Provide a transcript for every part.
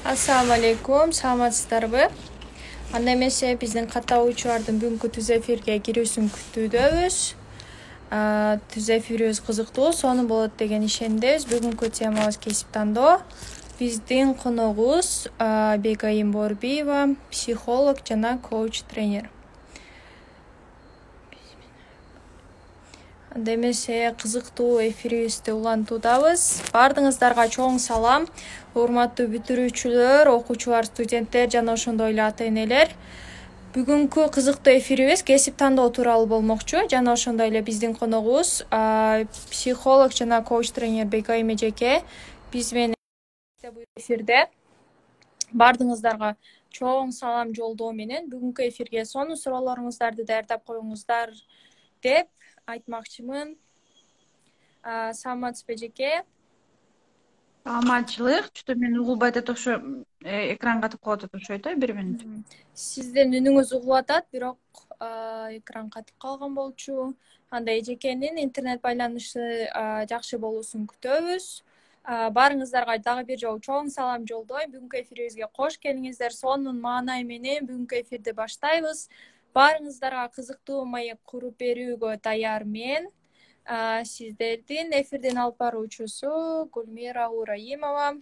Assalamu алейкум, саламатсыздарбы? Анда эмесе биздин катталуучулардын бүгүнкү түз эфирге кирүүсүн күтүүдөбүз. Түз эфирибиз кызыктуу, сонун болот деген ишендебиз. Бүгүнкү темабыз кесип тандоо. Биздин коногубуз Бегайым Борбиева, психолог жана коуч-тренер. Анда эмесе кызыктуу эфирибизди улантуудабыз. Баардыгыңыздарга чоң салам. Урматтуу бүтүрүүчүлөр, окуучулар, студенттер жана ошондой эле ата-энелер. Бүгүнкү кызыктуу эфирибиз кесип тандоо тууралуу болмокчу. Жана ошондой эле биздин коногубуз психолог жана коуч-тренер Бегайым эжеке биз менен эфирде. Баардыгыңыздарга чоң салам жолдоо менен бүгүнкү эфирге сонун суроолоруңуздарды даярдап коюңуздар деп айтмакчымын. Саламатсызбы эжеке? Саламатчылык. Что мен угулбай атат ошо экран катып калып атат окшойт, 1 минут. Сиздин үнүңүз угулуп атат, бирок экран катып калган болчу. Анда эжекенин интернет байланышы жакшы болуусун күтөбүз. Баарыңыздарга дагы бир жолу чоң салам жолдойм. Бүгүнкү эфирибизге кош келиңиздер. Сонун маанай менен бүгүнкү эфирди баштайбыз. Баарыңыздарга кызыктуу маек куруп берүүгө даяр мен. Сиздердин эфирдин алып баруучусу Гүлмира Ураимова.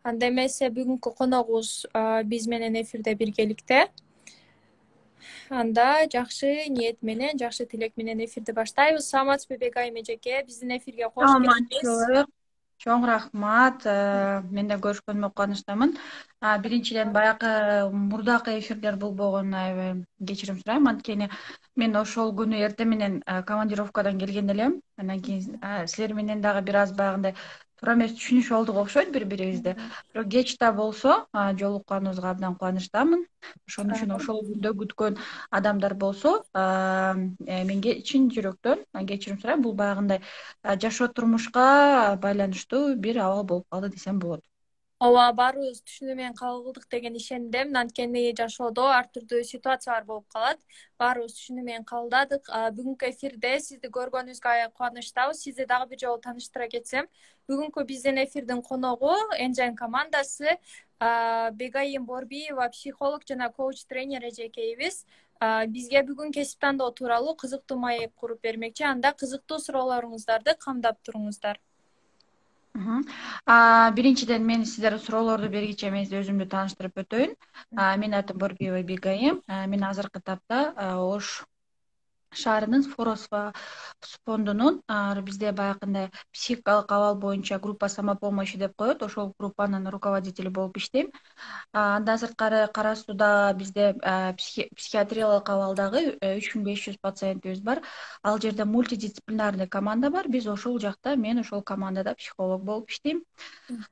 Анда эмесе бүгүнкү коногубуз биз менен эфирде биргеликте. Анда жакшы ниет менен, жакшы тилек менен эфирди баштайбыз. Саламатсызбы Бегайым эжеке? Биздин эфирге кош келиңиз. Саламатчылык. Чоң рахмат. Мен да көрүшкөнүмө кубанычтамын. Биринчиден баягы мурдакы эфирлер болбогонуна аябай кечирим сурайм. Анткени мен ошол күнү эртең менен командировкадан келген элем. Андан кийин силер менен дагы бир аз баягындай туура эмес түшүнүшүп алдык окшойт бири-бирибизди. Бирок кеч да болсо жолукканыбызга абдан кубанычтамын. Ошон үчүн ошол күндө күткөн адамдар болсо менге чын жүрөктөн кечирим сурайм. Бул баягындай жашоо турмушка байланыштуу бир абал болуп калды десем болот. Ооба, баарыбыз түшүнүү менен кабыл кылдык деген ишендим. Анткени жашоодо ар түрдүү ситуациялар болуп калат. Баарыбыз түшүнүү менен кабылдадык. Бүгүнкү эфирде сизди көргөнүбүзгө аябай кубанычтабыз. Сизди дагы бир жолу тааныштыра кетсем, бүгүнкү биздин эфирдин коногу Энжайн командасы Бегайым Борбиева, психолог жана коуч-тренер эжекейбиз. Бизге бүгүн кесип тандоо тууралуу кызыктуу маек куруп бермекчи. Анда кызыктуу суроолоруңуздарды камдап туруңуздар. Биринчиден мен сиздерге суроолорду бергиче мен өзүмдү тааныштырып өтөйүн. Менин атым Борбиева Бегайым. Мен азыркы тапта Ош шаарынын Форосова фондунун бизде баягындай психикалык абал боюнча группа самопомощи деп коет. Ошол группанын руководители болуп иштейм. Андан сырткары Кара Сууда бизде психиатриялык абалдагы 3500 пациентибиз бар. Ал жерде мультидисциплинарный команда бар. Биз ошол жакта, мен ошол командада психолог болуп иштейм.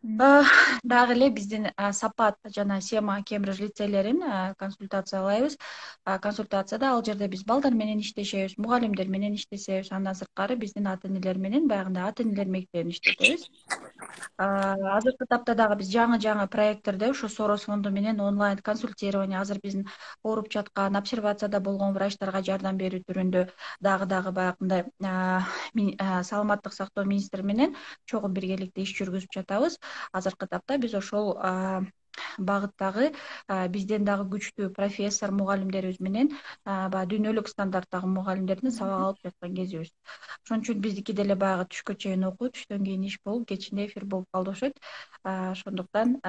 Дагы эле биздин Сапат жана Сема Кембридж лицейлерин консультациялайбыз. Консультацияда ал жерде биз балдар менен иштешебиз, мугалимдер менен иштешебиз. Андан сырткары биздин ата-энелер менен баягындай ата-энелер мектебин иштетебиз. Азыркы тапта дагы биз жаңы проекттерде ошо Сорос фонду менен онлайн консультирование, азыр биздин ооруп жаткан обсервацияда болгон врачтарга жардам берүү түрүндө дагы баягындай саламаттык сактоо министри менен чогуу биргеликте иш жүргүзүп жатабыз. Азыркы тапта биз ошол багыттагы бизден дагы күчтүү профессор мугалимдерибиз менен баягы дүйнөлүк стандарттагы мугалимдердин сабак алып жаткан кезибиз. Ошон үчүн биздики деле баягы түшкө чейин окуу, түштөн кийин иш болуп, кечинде эфир болуп калды окшойт. Ошондуктан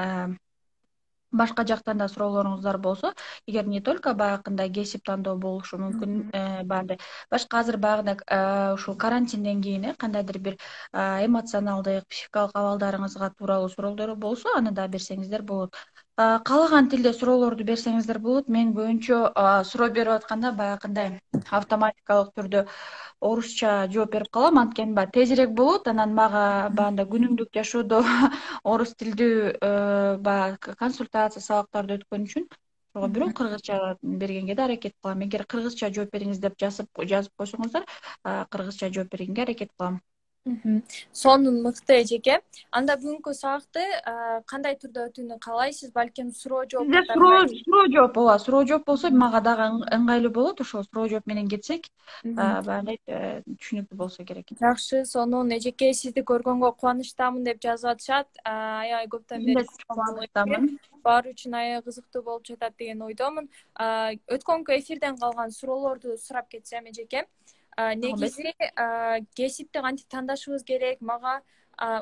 башка жактан да суроолоруңуздар болсо, эгер не только баягындай кесип тандоо болушу мүмкүн, баягындай башка азыр баягындай ушул карантинден кийин кандайдыр бир эмоционалдык, психикалык абалдарыңызга тууралуу суроолор болсо, аны да берсеңиздер болот. Каалаган тилде суроолорду берсеңиздер болот. Мен көбүнчө суроо берип атканда баягындай автоматикалык түрдө орусча жооп берип калам. Анткени баягы тезирээк болот. Анан мага баягындай күнүмдүк жашоодо орус тилдүү баягы консультация сабактарды өткөн үчүн ошого бирок кыргызча бергенге да аракет кылам. Эгер кыргызча жооп бериңиз деп жазып койсоңуздар, кыргызча жооп бергенге аракет кылам. Сонун мыкты эжеке. Анда бүгүнкү сабакты кандай турда өтүүнү каалайсыз? Балким суроо жооп Бизде катарында. суроо жооп, ооба, суроо жооп болсо мага дагы ыңгайлуу болот. Ошол суроо жооп менен кетсек, баары түшүнүктүү болсо керек. Жакшы, сонун эжеке, сизди көргөнгө кубанычтамын деп жазып атышат. Аябай көптөн Мен бери да күткөн бул кубанычтамын. эфир баары үчүн аябай кызыктуу болуп жатат деген ойдомун. Өткөнкү эфирден калган суроолорду сурап кетсем эжеке. Негизи кесипти кантип тандашыбыз керек? Мага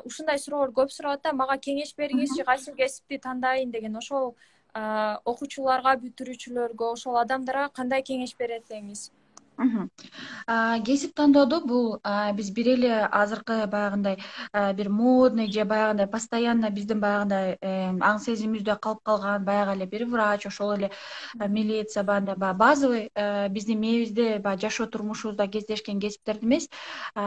ушундай суроолор көп сурап атат. Мага кеңеш бериңизчи, кайсыл кесипти тандайын деген. Ошол окуучуларга, бүтүрүүчүлөргө, ошол адамдарга кандай кеңеш берет элеңиз? Кесип тандоодо бул биз бир эле азыркы баягындай бир модный же баягындай постоянно биздин баягындай аң сезимибизде калып калган баягы эле бир врач, ошол эле милиция, баягындай базовый биздин мээбизде баягы жашоо турмушубузда кездешкен кесиптерди эмес,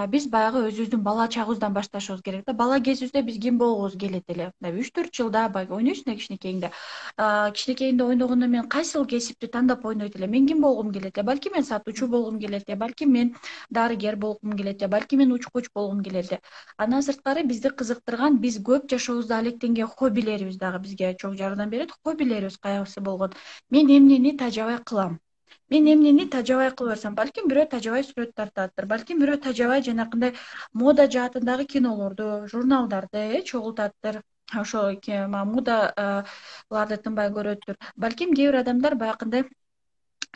биз баягы өзүбүздүн бала чагыбыздан башташыбыз керек да. Бала кезибизде биз ким болгубуз келет эле. 3-4 жылда баягы ойнойсуң да кичинекейиңде. Кичинекейиңде ойногондо мен кайсыл кесипти тандап ойнойт элем? Мен ким болгум келет? Балки мен сатуучу болгум келет, балки мен дарыгер болгум келет, балки мен учкуч болгум келет. Андан сырткары бизди кызыктырган, биз көп жашообузда алектенген хоббилерибиз дагы бизге чоң жардам берет. Хоббилерибиз кайсы болгон? Мен эмнени тажабай кылам? Мен эмнени тажабай кыла берсем, балким бирөө тажабай сүрөт тартаттыр, балким бирөө тажабай жанакындай мода жаатындагы кинолорду, журналдарды чогултаттыр. Ошо модаларды тынбай көрөттүр. Балким кээ бир адамдар баягындай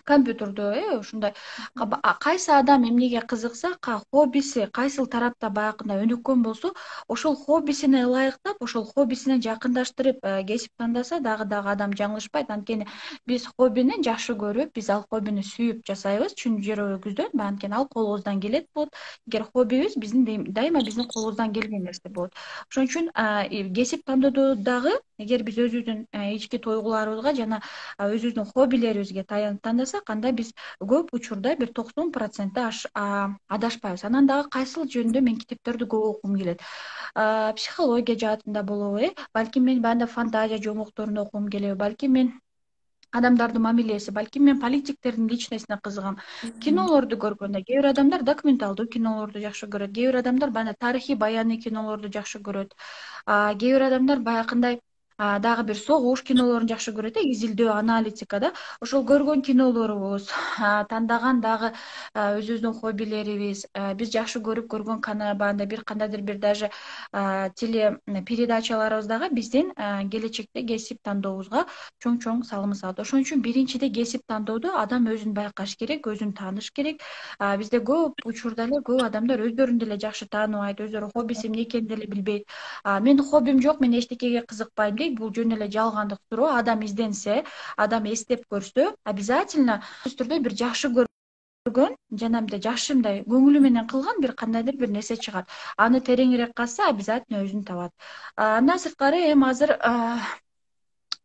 компьютердо ушундай кайсы адам эмнеге кызыкса, хоббиси кайсыл тарапта баягындай өнүккөн болсо, ошол хоббисине ылайыктап, ошол хоббисине жакындаштырып кесип тандаса дагы адам жаңылышпайт. Анткени биз хоббини жакшы көрүп, биз ал хоббини сүйүп жасайбыз чын жүрөгүбүздөн. Анткени ал колубуздан келет болот. Эгер хоббибиз биздин дайыма биздин колубуздан келген нерсе болот. Ошон үчүн кесип тандоодо дагы эгер биз өзүбүздүн ички тойгуларыбызга жана өзүбүздүн хоббилерибизге таянып тандасак, анда биз көп учурда бир 90% адашпайбыз. Анан дагы кайсыл жөнүндө мен китептерди көп окугум келет? Психология жаатында болобу, балким мен баанда фантазия жомокторун окугум келеби, балким мен адамдардын мамилеси, балким мен политиктердин личностуна кызыгам. Кинолорду көргөндө кээ бир адамдар документалдуу кинолорду жакшы көрөт, кээ бир адамдар баягы тарыхый баяний кинолорду жакшы көрөт, кээ бир адамдар баягындай дагы бир согуш кинолорун жакшы көрөт, изилдөө, аналитика да. Ошол көргөн кинолорубуз, тандаган дагы өзүбүздүн хоббилерибиз, биз жакшы көрүп көргөн канал, баанда бир кандайдыр бир даже телепередачаларыбыз дагы биздин келечекте кесип тандообузга чоң салым салат. Ошон үчүн биринчиде кесип тандоодо адам өзүн байкаш керек, өзүн тааныш керек. Бизде көп учурда эле көп адамдар өздөрүн деле жакшы тааныбайт, өздөрү хоббиси эмне экенин деле билбейт. Менин хоббим жок, мен эчтекеге кызыкпайм дейт. Бул жөн эле жалгандык суроо. Адам изденсе, адам эстеп көрсө, обязательно түрдө бир жакшы көргөн жана мындай жакшы мындай көңүлү менен кылган бир кандайдыр бир нерсе чыгат. Аны тереңирээк казса, обязательно өзүн табат. Андан сырткары эми азыр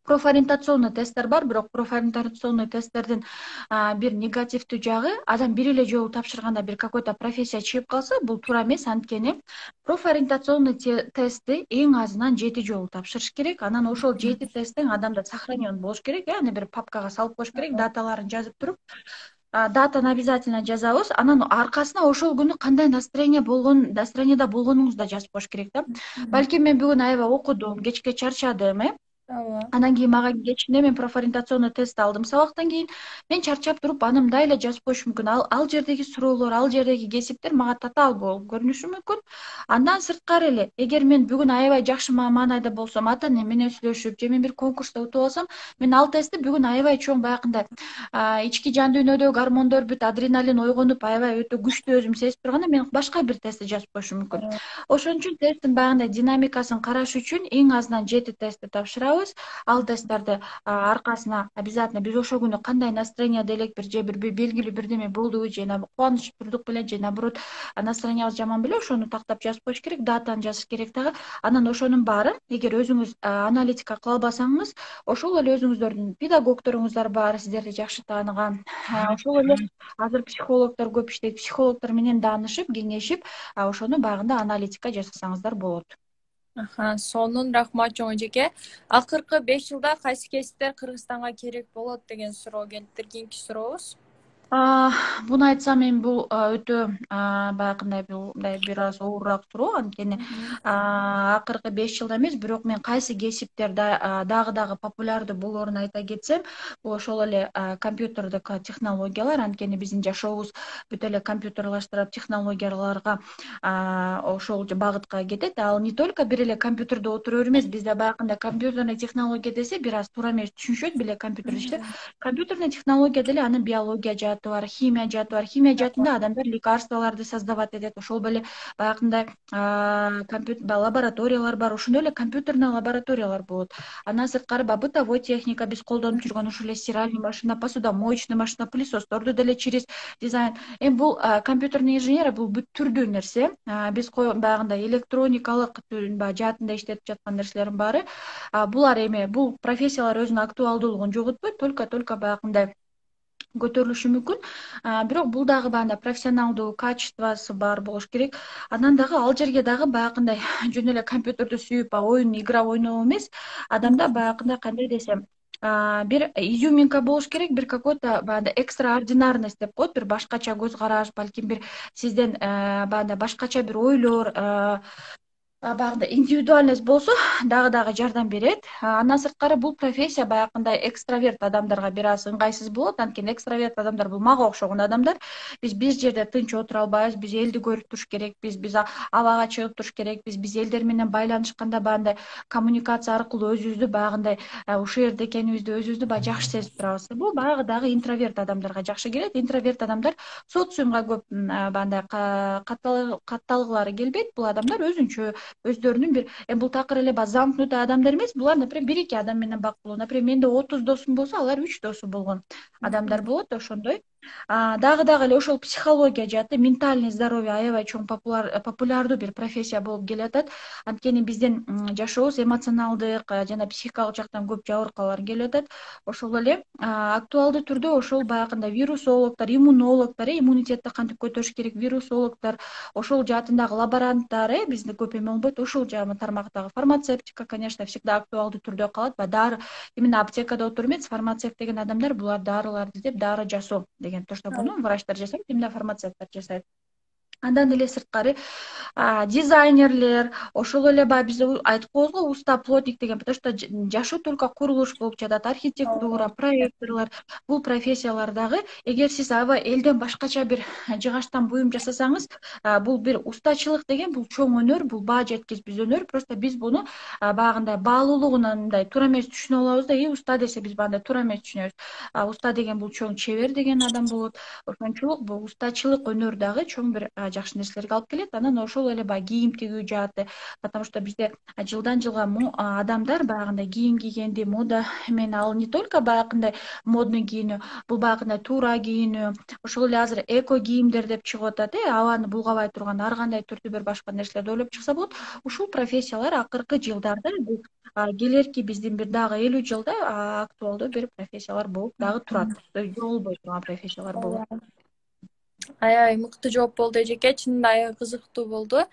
профориентационный тесттер бар, бирок профориентационный тесттердин бир негативдүү жагы, адам бир эле жолу тапшырганда бир какой-то профессия чыгып калса, бул туура эмес. Анткени профориентационный тестти эң азынан 7 жолу тапшырыш керек. Анан ошол 7 тесттин адамда сохранен болуш керек, аны бир папкага салып коюш керек, даталарын жазып туруп, датаны обязательно жазабыз. Анан аркасына ошол күнү кандай настроениеда болгонуңузду да жазып коюш керек да. Балким мен бүгүн аябай окудум, кечке чарчадым, анан кийин мага кечинде мен профориентационный тест алдым. Сабактан кийин мен чарчап туруп аны мындай эле жазып коюшум мүмкүн. Ал жердеги суроолор, ал жердеги кесиптер мага татаал болуп көрүнүшү мүмкүн. Андан сырткары эле, эгер мен бүгүн аябай жакшы маанайда болсом, ата энем менен сүйлөшүп, же мен бир конкурста утуп алсам, мен ал тестти бүгүн аябай чоң баягындай ички жан дүйнөдө гормондор бүт адреналин ойгонуп, аябай өтө күчтүү өзүм сезип турганда, мен башка бир тестти жазып коюшум мүмкүн. Ошон үчүн тесттин баягындай динамикасын караш үчүн эң азынан 7 тестти тапшырабыз. Ал тесттерди аркасына обязательно биз ошол күнү кандай настроенияда элек, же бир белгилүү бирдеме болдубу, же кубаныч турдук беле, же наоборот настроениябыз жаман беле, ошону тактап жазып коюш керек, датаны жазыш керек дагы. Анан ошонун баары, эгер өзүңүз аналитика кыла албасаңыз, ошол эле өзүңүздөрдүн педагогторуңуздар бар, сиздерди жакшы тааныган. Ошол эле азыр психологдор көп иштейт, психологдор менен даанышып, кеңешип, ошону баягында аналитика жасасаңыздар болот. Сонун рахмат чоң эжеке. Акыркы 5 жылда кайсы кесиптер Кыргызстанга керек болот деген суроо келиптир. Кийинки сурообуз. Буну айтсам, эми бул өтө баягындай бул мындай бир аз оорураак суроо. Анткени акыркы 5 жылда эмес, бирок мен кайсы кесиптер дагы популярдуу болоорун айта кетсем, бул ошол эле компьютердик технологиялар. Анткени биздин жашообуз бүт эле компьютерлаштырып, технологияларга ошол багытка кетет. Ал не только бир эле компьютерде отура берүү эмес, бизде баягындай компьютерный технология десе бир аз туура эмес түшүнүшөт беле компьютерди иштеп. Компьютерный технология деле анын биология жааты бар, химия жааты бар. Химия жаатында адамдар лекарстволорду создавать этет. Ошол эле баягындай лабораториялар бар. Ошондой эле компьютерный лабораториялар болот. Андан сырткары бытовой техника биз колдонуп жүргөн ошол эле стиральный машина, посудомоечный машина, пылесосторду деле через дизайн. Эми бул компьютерный инженерия бул бүт түрдүү нерсе. Биз баягындай электроникалык жаатында иштетип жаткан нерселердин баары булар эми бул профессиялар өзүнүн актуалдуулугун жоготпойт, только баягындай көтөрүлүшү мүмкүн. Бирок бул дагы баягындай профессионалдуу качествосы бар болуш керек. Анан дагы ал жерге дагы баягындай жөн эле компьютерди сүйүп оюн, игра ойноо эмес, адамда баягындай кандай десем, бир изюминка болуш керек, бир какой-то баягындай экстраординарность деп коет, бир башкача көз караш, балким бир сизден баягындай башкача бир ойлор, баягындай индивидуальность болсо дагы жардам берет. Андан сырткары бул профессия баягындай экстраверт адамдарга бир аз ыңгайсыз болот. Анткени экстраверт адамдар бул мага окшогон адамдар. Биз бир жерде тынч отура албайбыз, биз элди көрүп туруш керекпиз, биз абага чыгып туруш керекпиз, биз элдер менен байланышканда баягындай коммуникация аркылуу өзүбүздү баягындай ушул жерде экенибизди өзүбүздү баягы жакшы сезип турабыз. Бул баягы дагы интроверт адамдарга жакшы келет. Интроверт адамдар социумга көп баягындай катталгылары келбейт. Бул адамдар өзүнчө өздөрүнүн бир бул такыр эле баягы замкнутый адамдар эмес. Булар, например, 1-2 адам менен бактылуу. Например, менде 30 досум болсо, алар 3 досу болгон адамдар болот. Ошондой. Дагы эле ошол психология жааты, ментальный здоровье аябай чоң популярдуу бир профессия болуп келатат. Анткени биздин жашообуз эмоционалдык жана психикалык жактан көп жабыркаулар келип атат. Ошол эле актуалдуу түрдө ошол баягындай вирусологдор, иммунологдор, иммунитетти кантип көтөрүш керек, вирусологдор, ошол жаатындагы лаборанттар, бизде көп эме болбойт. Ошол тармактагы фармацевтика, конечно, всегда актуалдуу түрдө калат. Дары именно аптекада отуруп эмес, фармацевт деген адамдар булар дарыларды издеп, дары жасоо деген то, что буну врачтар жасайт, именно фармацевттер жасайт. Андан эле сырткары дизайнерлер, ошол эле баягы биз айтып коебуз го, уста плотник деген, потому что жашоо только курулуш болуп жатат, архитектура, проекторлор, бул профессиялар дагы. Эгер сиз аябай элден башкача бир жыгачтан буюм жасасаңыз, бул бир устачылык деген, бул чоң өнөр, бул баа жеткизбес өнөр. Просто биз буну баягындай баалуулугун мындай туура эмес түшүнүп алабыз да, уста десе биз баягындай туура эмес түшүнөбүз. Уста деген бул чоң чебер деген адам болот. Ошончолук бул устачылык өнөр дагы чоң бир жакшы нерселерге алып келет. Анан ошол эле баягы кийим тигүү жааты, потому что бизде жылдан жылга адамдар баягындай кийим кийгенди мода эмен, ал не только баягындай модный кийинүү, бул баягындай туура кийинүү, ошол эле азыр эко кийимдер деп чыгып атат, абаны булгабай турган ар кандай түрдүү бир башка нерселерди ойлоп чыкса болот. Ушул профессиялар акыркы жылдарда келерки биздин бир дагы 50 жылда актуалдуу бир профессиялар болуп дагы турат. Жоголбой турган профессиялар болот. Аябай мыкты жооп болду эжеке, чынында аябай кызыктуу болду.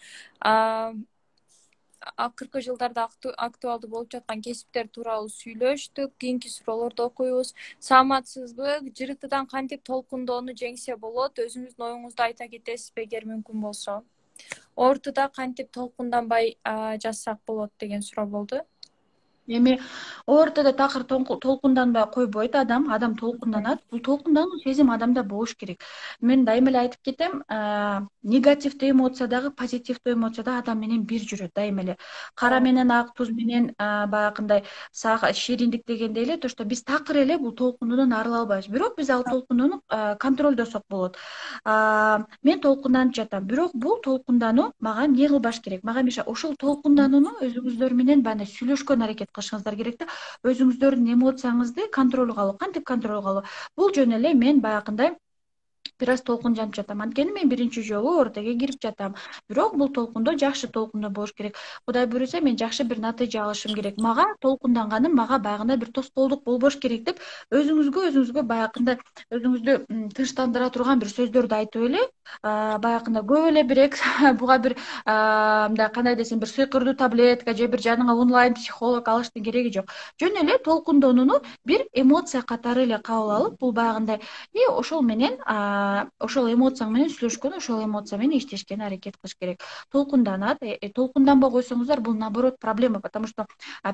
Акыркы жылдарда актуалдуу болуп жаткан кесиптер тууралуу сүйлөштүк, кийинки суроолорду окуйбуз. Саламатсызбы? ЖРТдан кантип толкундоону жеңсе болот? Өзүңүздүн оюңузду айта кетесизби, эгер мүмкүн болсо? Ортодо кантип толкунданбай жазсак болот деген суроо болду. Эми ортодо такыр толкунданбай койбойт адам толкунданат. Бул толкундануу сезим адамда болуш керек. Мен дайыма эле айтып кетем, негативдүү эмоция дагы, позитивдүү эмоция дагы адам менен бир жүрөт дайыма эле. Кара менен ак, туз менен баягындай шириндик дегендей эле, то что биз такыр эле бул толкунуудан арыла албайбыз. Бирок биз ал толкунууну контролдосок болот. Мен толкунданып жатам, бирок бул толкундануу мага эмне кылбаш керек? Мага ошол толкунданууну өзүңүздөр менен баягындай сүйлөшкөн аракет кылышыңыздар керек да. Өзүңүздөрдүн эмоцияңызды контролго алуу. Кантип контролго алуу? Бул жөн эле мен баягындай бир аз толкун жанып жатам. Анткени мен биринчи жолу ортого кирип жатам. Бирок бул толкундо жакшы толкундо болуш керек. Кудай буюрса мен жакшы бир натыйжа алышым керек. Мага толкунданганым мага баягындай бир тоскоолдук болбош керек деп өзүңүзгө баягындай өзүңүздү тынчтандыра турган бир сөздөрдү айтып эле баягындай көп эле бир буга бир мындай кандай десем бир сыйкырдуу таблетка же бир жаныңа онлайн психолог алыштын кереги жок. Жөн эле толкундонууну бир эмоция катары эле кабыл алып, бул баягындай ошол менен ошол эмоцияң менен сүйлөшкөн, ошол эмоция менен иштешкени аракет кылыш керек. Толкунданат, толкунданбай койсоңуздар бул наоборот проблема, потому что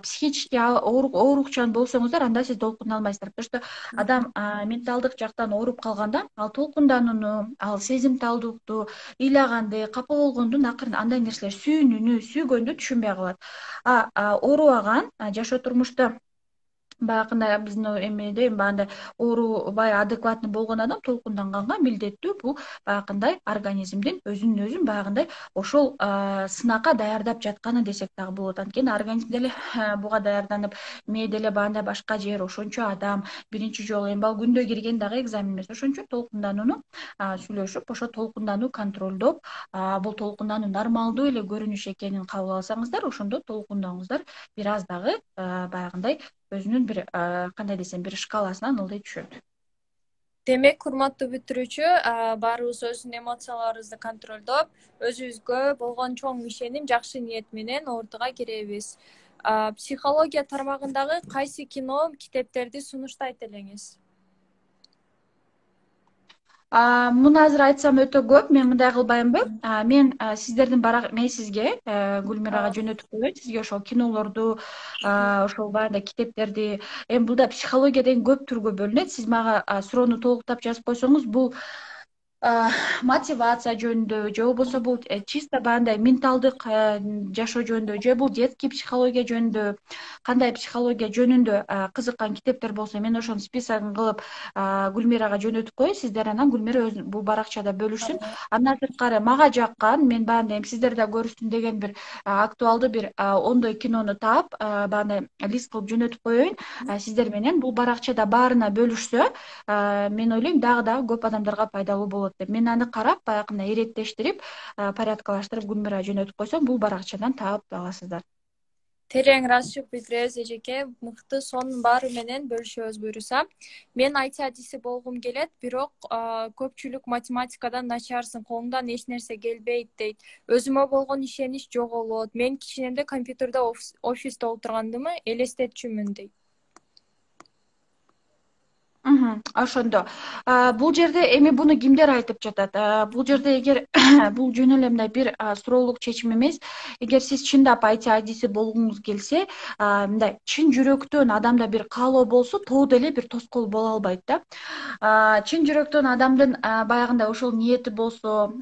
психически оорукчан болсоңуздар анда сиз толкуна потому что адам менталдык жактан ооруп калганда ал толкунданууну, ал сезимталдуулукту, ыйлаганды, капа болгондун акырын андай нерселер сүйүүнү, сүйгөндү түшүнбөй калат. Оорубаган жашоо турмушта баягындай биздин эмеде баягындай оорубай адекватный болгон адам толкунданганга милдеттүү бул баягындай организмдин өзүнүн өзүн баягындай ошол сынакка даярдап жатканы десек дагы болот. Анткени организм деле буга даярданып, мээ деле баягындай башка жер, ошончо адам биринчи жолу эми ал күндө кирген дагы экзамен эмес. Ошон үчүн толкунданууну сүйлөшүп, ошо толкундануу контролдоп, бул толкундануу нормалдуу эле көрүнүш экенин кабыл алсаңыздар, ошондо толкундооңуздар бир аз дагы баягындай өзүнүн бир кандай десем бир шкаласынан ылдый түшөт. Демек, урматтуу бүтүрүүчү, баарыбыз өзүнүн эмоцияларыбызды контролдоп, өзүбүзгө болгон чоң ишеним, жакшы ниет менен ортого киребиз. Психология тармагындагы кайсы кино, китептерди сунуштайт элеңиз? Муну азыр айтсам өтө көп, мен мындай кылбаймынбы? Мен сиздердин мен сизге Гүлмирага жөнөтүп коеюн, сизге ошол кинолорду, ошол баягындай китептерди, эми бул да психология деген көп түргө бөлүнөт. Сиз мага суроону толуктап жазып койсоңуз, бул мотивация жөнүндө же болбосо бул чисто баягындай менталдык жашоо жөнүндө же бул детский психология жөнүндө, кандай психология жөнүндө кызыккан китептер болсо мен ошонун списогун кылып Гүлмирага жөнөтүп коеюн, сиздер анан Гүлмира өзү бул баракчада бөлүшсүн. Андан сырткары мага жаккан, мен баягындай сиздер да көрүшсүн деген бир актуалдуу бир 10 кинону таап баягындай лист кылып жөнөтүп коеюн. Сиздер менен бул баракчада баарына бөлүшсө, мен ойлойм дагы көп адамдарга пайдалуу болот деп. Мен аны карап, баягындай иреттештирип, порядкалаштырып Гүлмирага жөнөтүп койсом, бул баракчадан таап аласыздар. Терең ыраазычылык билдиребиз эжеке, мыкты, сонун баары менен бөлүшөбүз буюрса. Мен IT адиси болгум келет, бирок көпчүлүк математикадан начарсың, колуңдан эч нерсе келбейт дейт. Өзүмө болгон ишенич жоголот. Мен кичинемде компьютерде офисте отургандымы элестетчүмүн дейт. Ошондо. Бул жерде эми буну кимдер айтып жатат? Бул жерде эгер бул жөн эле мындай бир суроолук чечим эмес. Эгер сиз чындап IT адиси болгуңуз келсе, мындай чын жүрөктөн адамда бир каалоо болсо, тоо деле бир тоскоол боло албайт да. Чын жүрөктөн адамдын баягындай ошол ниети болсо,